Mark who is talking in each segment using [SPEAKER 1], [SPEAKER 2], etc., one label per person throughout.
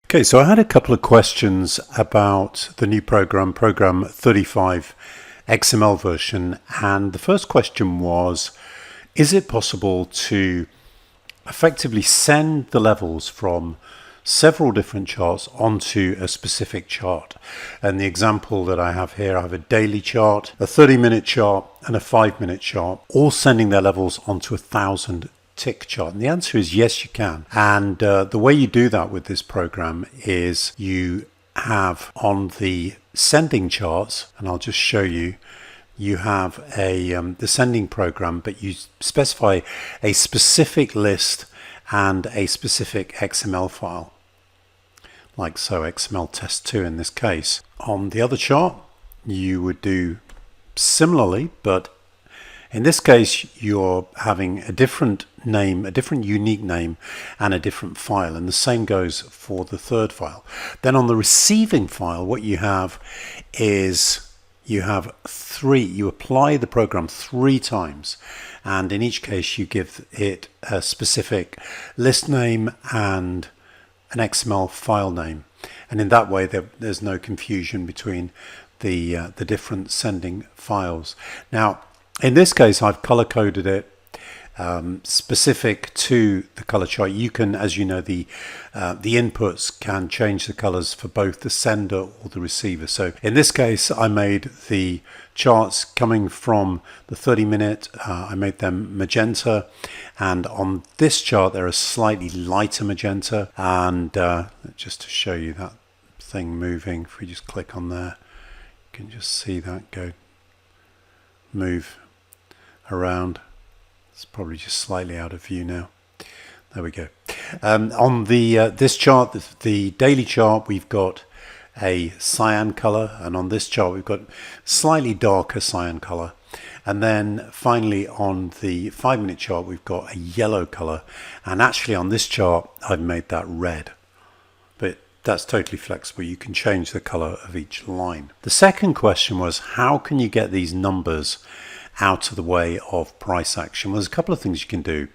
[SPEAKER 1] Okay, so I had a couple of questions about the new program 35 XML version, and the first question was, is it possible to effectively send the levels from several different charts onto a specific chart? And the example that I have here, I have a daily chart, a 30-minute chart, and a 5-minute chart, all sending their levels onto a 1,000 tick chart. And the answer is yes, you can. And the way you do that with this program is you have on the sending charts, and I'll just show you, you have a the sending program, but you specify a specific list and a specific XML file, like so, XML test 2 in this case. On the other chart, you would do similarly, but in this case, you're having a different name, a different unique name, and a different file. And the same goes for the third file. Then on the receiving file, what you have is you have you apply the program 3 times. And in each case, you give it a specific list name and an XML file name. And in that way, there's no confusion between the different sending files. Now, in this case, I've color coded it specific to the color chart. You can, as you know, the inputs can change the colors for both the sender or the receiver. So in this case, I made the charts coming from the 30-minute, I made them magenta, and on this chart they're a slightly lighter magenta. And just to show you that thing moving, if we just click on there, you can just see that move around. It's probably just slightly out of view now. There we go. On the this chart, the daily chart, we've got a cyan color, and on this chart we've got slightly darker cyan color. And then finally on the 5-minute chart we've got a yellow color, and actually on this chart I've made that red. But that's totally flexible. You can change the color of each line. The second question was, how can you get these numbers out of the way of price action? Well, there's a couple of things you can do.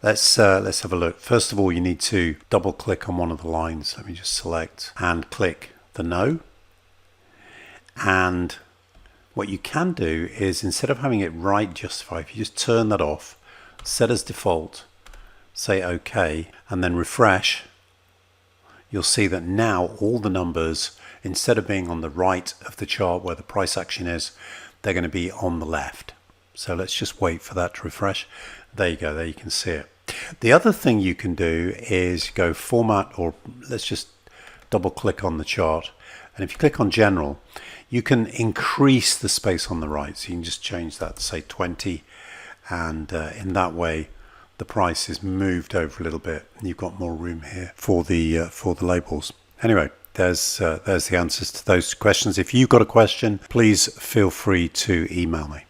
[SPEAKER 1] Let's have a look. First of all, you need to double click on one of the lines. Let me just select and click the no. And what you can do is, instead of having it right justify, if you just turn that off, set as default, say OK, and then refresh, you'll see that now all the numbers, instead of being on the right of the chart where the price action is, they're going to be on the left. So let's just wait for that to refresh. There you go, there you can see it. The other thing you can do is go format, or let's just double click on the chart. And if you click on general, you can increase the space on the right. So you can just change that to say 20. And in that way, the price is moved over a little bit. And you've got more room here for the labels. Anyway, there's the answers to those questions. If you've got a question, please feel free to email me.